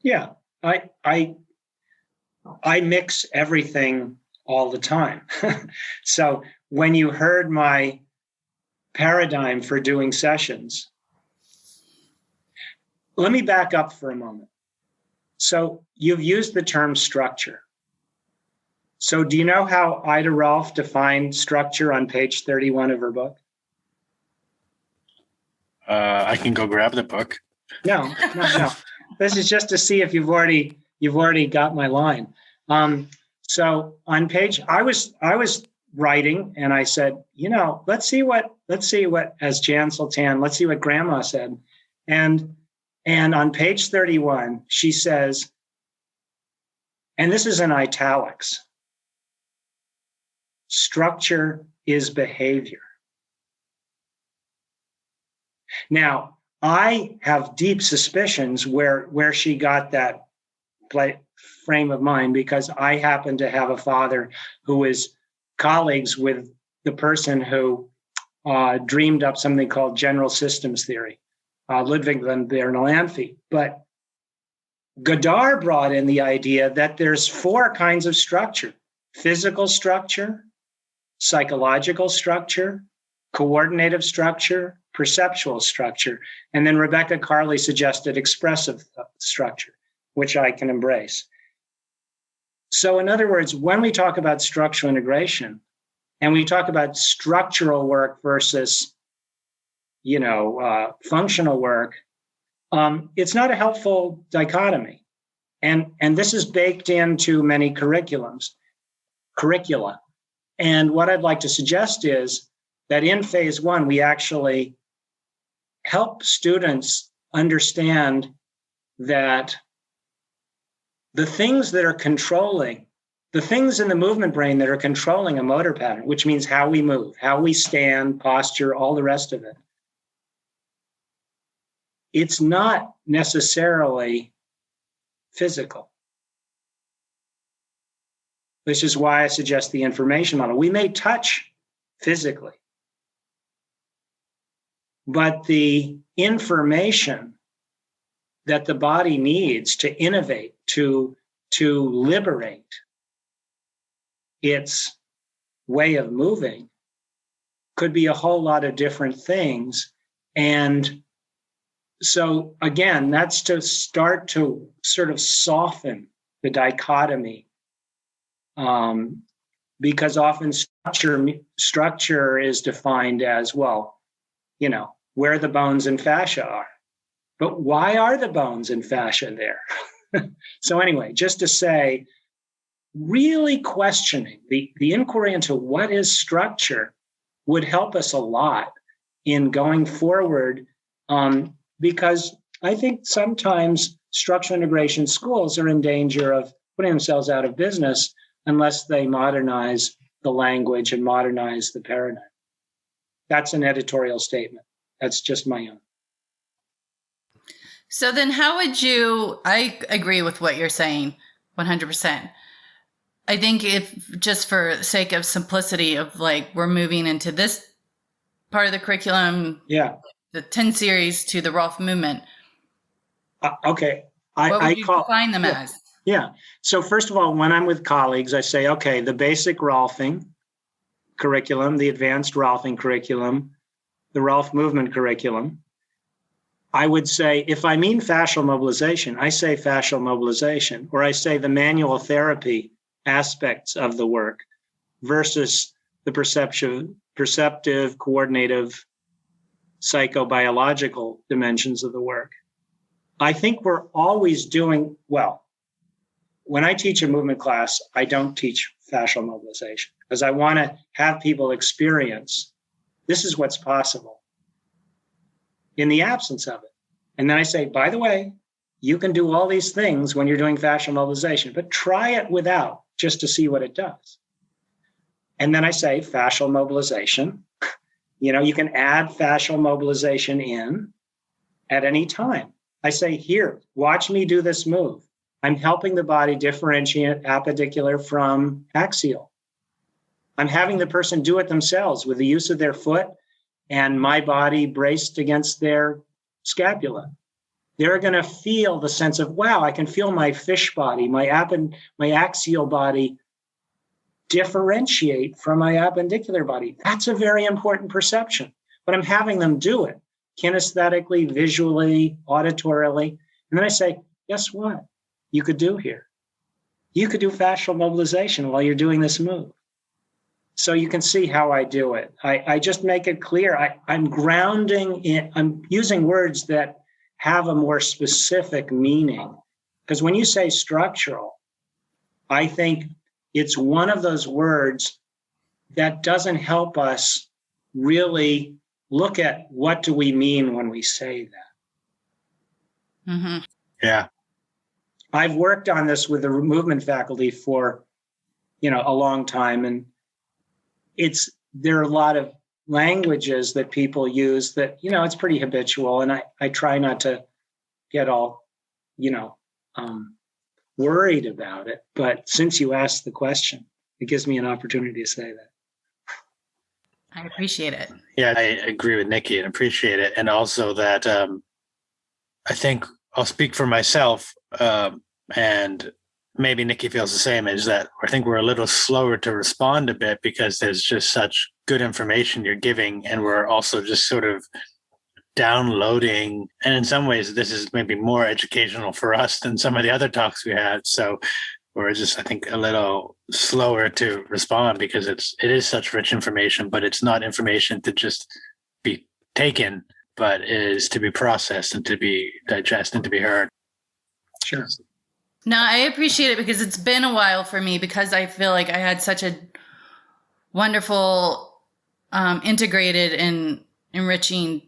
Yeah, I mix everything all the time. So when you heard my paradigm for doing sessions, let me back up for a moment. So you've used the term structure. So do you know how Ida Rolf defined structure on page 31 of her book? I can go grab the book. No. This is just to see if you've already got my line. So on page, I was writing and I said, let's see what, as Jan Sultan, let's see what grandma said. And on page 31, she says, and this is in italics, structure is behavior. Now, I have deep suspicions where she got that frame of mind, because I happen to have a father who is colleagues with the person who dreamed up something called general systems theory, Ludwig von Bernoulli. But Godard brought in the idea that there's 4 kinds of structure: physical structure, psychological structure, coordinative structure, perceptual structure. And then Rebecca Carley suggested expressive structure, which I can embrace. So in other words, when we talk about structural integration and we talk about structural work versus, functional work, it's not a helpful dichotomy. And this is baked into many curricula. And what I'd like to suggest is that in phase 1, we actually help students understand that the things that are controlling, the things in the movement brain that are controlling a motor pattern, which means how we move, how we stand, posture, all the rest of it, it's not necessarily physical. Which is why I suggest the information model. We may touch physically, but the information that the body needs to innovate, to liberate, its way of moving could be a whole lot of different things. And so again, that's to start to sort of soften the dichotomy, because often structure is defined as, well, where the bones and fascia are. But why are the bones and fascia there? So anyway, just to say, really questioning the inquiry into what is structure would help us a lot in going forward, because I think sometimes structural integration schools are in danger of putting themselves out of business unless they modernize the language and modernize the paradigm. That's an editorial statement. That's just my own. So then how would you, I agree with what you're saying, 100%. I think if just for sake of simplicity of like, we're moving into this part of the curriculum, the 10 series to the Rolf movement. Okay. What would you define them as? Yeah. So first of all, when I'm with colleagues, I say, okay, the basic Rolfing curriculum, the advanced Rolfing curriculum, the Rolf movement curriculum. I would say, if I mean fascial mobilization, I say fascial mobilization, or I say the manual therapy aspects of the work versus the perceptive, coordinative, psychobiological dimensions of the work. I think we're always doing well. When I teach a movement class, I don't teach fascial mobilization because I want to have people experience this is what's possible in the absence of it. And then I say, by the way, you can do all these things when you're doing fascial mobilization, but try it without just to see what it does. And then I say fascial mobilization. You can add fascial mobilization in at any time. I say, here, watch me do this move. I'm helping the body differentiate appendicular from axial. I'm having the person do it themselves with the use of their foot and my body braced against their scapula. They're going to feel the sense of, wow, I can feel my fish body, my axial body differentiate from my appendicular body. That's a very important perception. But I'm having them do it kinesthetically, visually, auditorily. And then I say, guess what you could do here? You could do fascial mobilization while you're doing this move. So you can see how I do it. I just make it clear. I'm grounding in, I'm using words that have a more specific meaning. Because when you say structural, I think it's one of those words that doesn't help us really look at what do we mean when we say that. Mm-hmm. Yeah. I've worked on this with the movement faculty for, a long time. And there are a lot of languages that people use that, it's pretty habitual. And I try not to get all, worried about it. But since you asked the question, it gives me an opportunity to say that. I appreciate it. Yeah, I agree with Nikki and appreciate it. And also that I think I'll speak for myself, and maybe Nikki feels the same, is that I think we're a little slower to respond a bit because there's just such good information you're giving. And we're also just sort of downloading. And in some ways, this is maybe more educational for us than some of the other talks we had. So we're just, I think, a little slower to respond because it is such rich information, but it's not information to just be taken, but is to be processed and to be digested and to be heard. Sure. No, I appreciate it because it's been a while for me because I feel like I had such a wonderful, integrated and enriching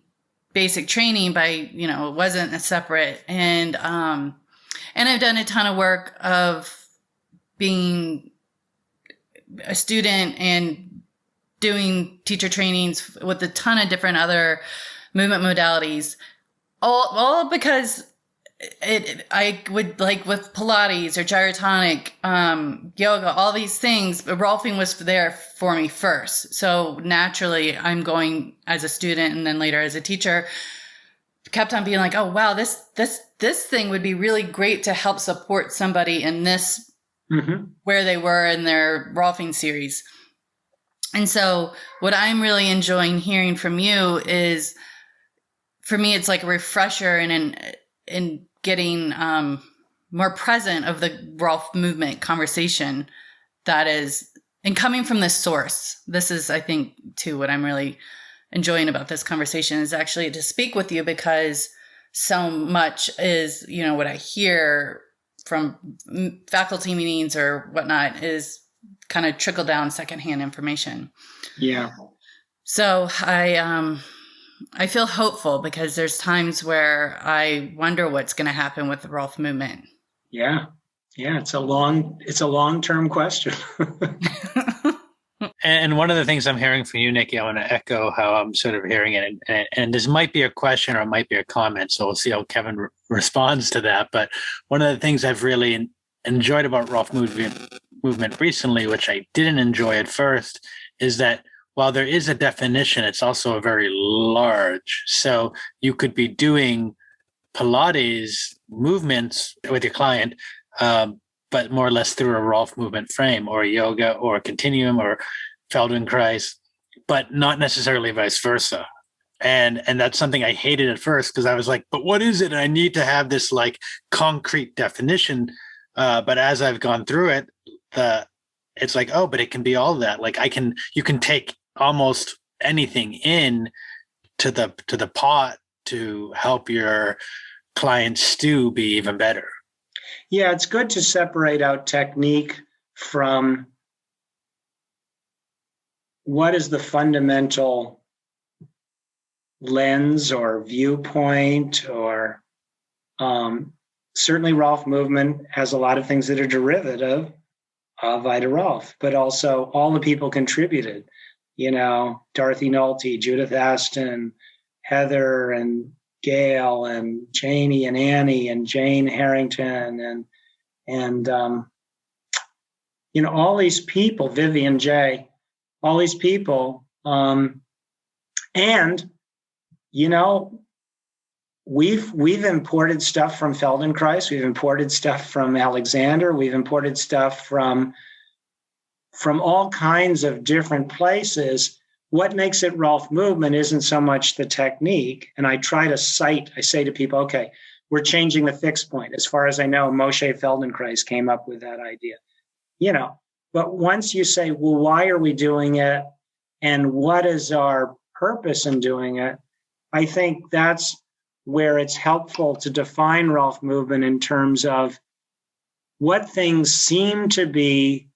basic training by, it wasn't a separate. And I've done a ton of work of being a student and doing teacher trainings with a ton of different other movement modalities, all because I would like with Pilates or gyrotonic, yoga, all these things, but Rolfing was there for me first. So naturally I'm going as a student and then later as a teacher, kept on being like, oh, wow, this thing would be really great to help support somebody in this where they were in their Rolfing series. And so what I'm really enjoying hearing from you is, for me, it's like a refresher in getting more present of the Rolf movement conversation that is, and coming from this source. This is, I think, too, what I'm really enjoying about this conversation is actually to speak with you, because so much is, what I hear from faculty meetings or whatnot is kind of trickle down secondhand information. Yeah. So I feel hopeful, because there's times where I wonder what's going to happen with the Rolf movement. Yeah. Yeah. It's a long-term question. And one of the things I'm hearing from you, Nikki, I want to echo how I'm sort of hearing it. And this might be a question or it might be a comment. So we'll see how Kevin responds to that. But one of the things I've really enjoyed about Rolf movement recently, which I didn't enjoy at first, is that while there is a definition, it's also a very large. So you could be doing Pilates movements with your client, but more or less through a Rolf movement frame, or yoga, or a continuum, or Feldenkrais, but not necessarily vice versa. And that's something I hated at first, because I was like, but what is it? And I need to have this like concrete definition. But as I've gone through it, it's like, oh, but it can be all that. Like you can take almost anything in to the pot to help your client stew be even better. Yeah, it's good to separate out technique from what is the fundamental lens or viewpoint, or certainly Rolf movement has a lot of things that are derivative of Ida Rolf, but also all the people contributed, Dorothy Nolte, Judith Aston, Heather and Gail and Janie and Annie and Jane Harrington and all these people, Vivian J, all these people. We've imported stuff from Feldenkrais, we've imported stuff from Alexander, we've imported stuff from all kinds of different places. What makes it Rolf movement isn't so much the technique. And I say to people, okay, we're changing the fixed point. As far as I know, Moshe Feldenkrais came up with that idea, but once you say, well, why are we doing it? And what is our purpose in doing it? I think that's where it's helpful to define Rolf movement in terms of what things seem to be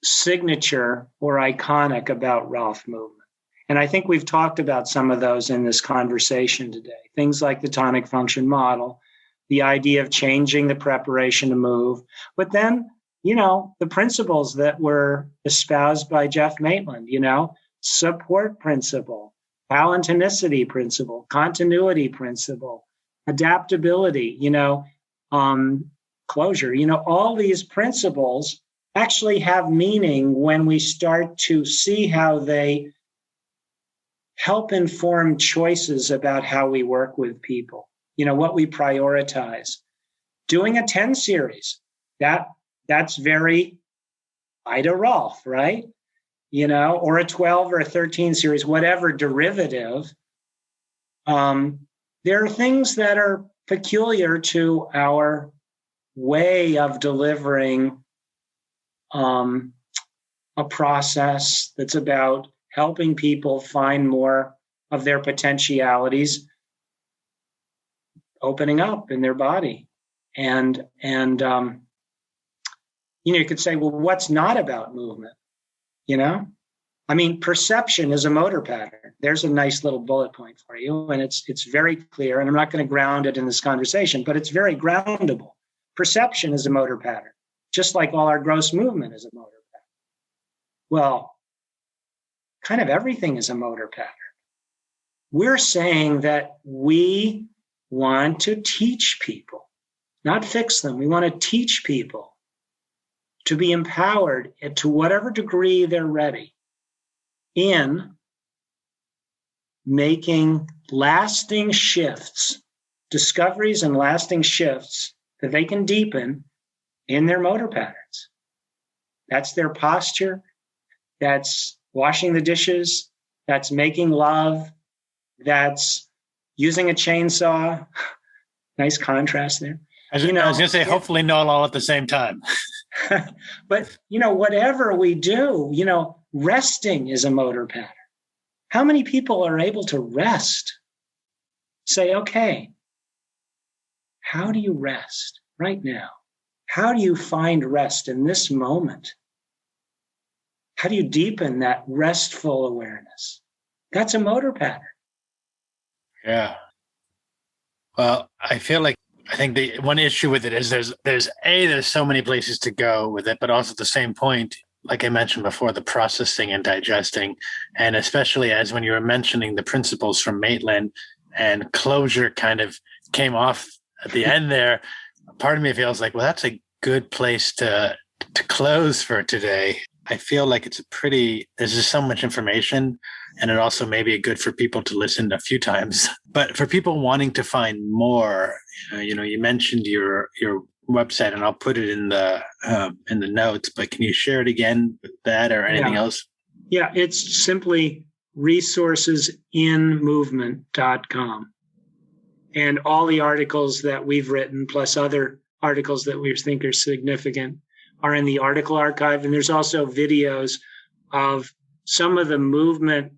signature or iconic about Rolf movement. And I think we've talked about some of those in this conversation today. Things like the tonic function model, the idea of changing the preparation to move, but then, the principles that were espoused by Jeff Maitland, support principle, palintonicity principle, continuity principle, adaptability, closure, all these principles actually have meaning when we start to see how they help inform choices about how we work with people, what we prioritize. Doing a 10 series, that's very Ida Rolf, right? Or a 12 or a 13 series, whatever derivative. There are things that are peculiar to our way of delivering a process that's about helping people find more of their potentialities opening up in their body. And you could say, well, what's not about movement? Perception is a motor pattern. There's a nice little bullet point for you. And it's very clear. And I'm not going to ground it in this conversation, but it's very groundable. Perception is a motor pattern, just like all our gross movement is a motor pattern. Well, kind of everything is a motor pattern. We're saying that we want to teach people, not fix them. We want to teach people to be empowered to whatever degree they're ready in making lasting shifts, discoveries and lasting shifts that they can deepen in their motor patterns. That's their posture. That's washing the dishes. That's making love. That's using a chainsaw. Nice contrast there. I was going to say, hopefully not all at the same time. But, whatever we do, resting is a motor pattern. How many people are able to rest? Say, okay, how do you rest right now? How do you find rest in this moment? How do you deepen that restful awareness? That's a motor pattern. Yeah. Well, I think the one issue with it is there's so many places to go with it, but also at the same point, like I mentioned before, the processing and digesting, and especially as when you were mentioning the principles from Maitland and closure kind of came off at the end there, part of me feels like, well, that's a good place to close for today. I feel like there's just so much information, and it also may be good for people to listen a few times. But for people wanting to find more, you mentioned your website, and I'll put it in the notes, but can you share it again with that or anything else? Yeah, it's simply resourcesinmovement.com. And all the articles that we've written, plus other articles that we think are significant, are in the article archive. And there's also videos of some of the movement,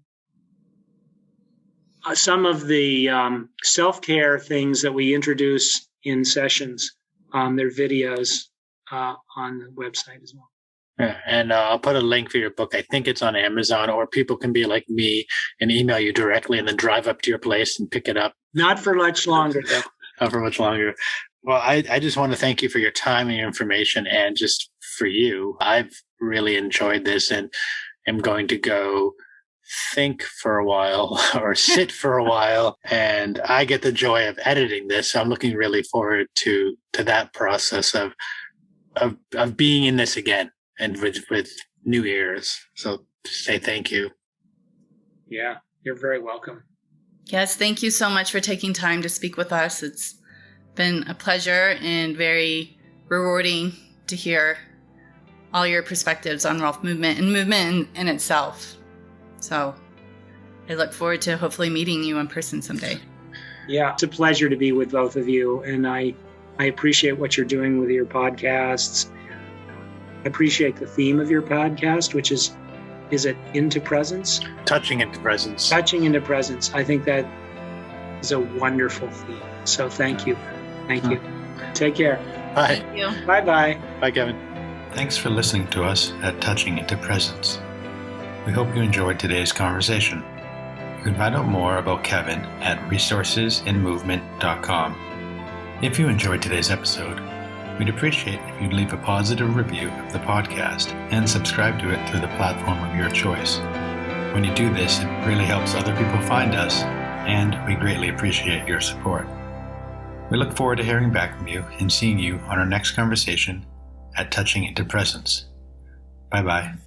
some of the self-care things that we introduce in sessions. There are videos on the website as well. Yeah, and I'll put a link for your book. I think it's on Amazon, or people can be like me and email you directly and then drive up to your place and pick it up. Not for much longer, though. Not for much longer. Well, I just want to thank you for your time and your information, and just for you. I've really enjoyed this, and am going to go think for a while or sit for a while, and I get the joy of editing this. So I'm looking really forward to that process of being in this again and with new ears. So say thank you. Yeah, you're very welcome. Yes, thank you so much for taking time to speak with us. It's been a pleasure and very rewarding to hear all your perspectives on Rolf movement and movement in itself. So I look forward to hopefully meeting you in person someday. Yeah, it's a pleasure to be with both of you. And I appreciate what you're doing with your podcasts. I appreciate the theme of your podcast, which is it into presence? Touching into presence. Touching into presence. I think that is a wonderful theme. So thank you. Thank you. Take care. Bye. Thank you. Bye-bye. Bye, Kevin. Thanks for listening to us at Touching into Presence. We hope you enjoyed today's conversation. You can find out more about Kevin at resourcesinmovement.com. If you enjoyed today's episode, we'd appreciate if you'd leave a positive review of the podcast and subscribe to it through the platform of your choice. When you do this, it really helps other people find us, and we greatly appreciate your support. We look forward to hearing back from you and seeing you on our next conversation at Touching into Presence. Bye-bye.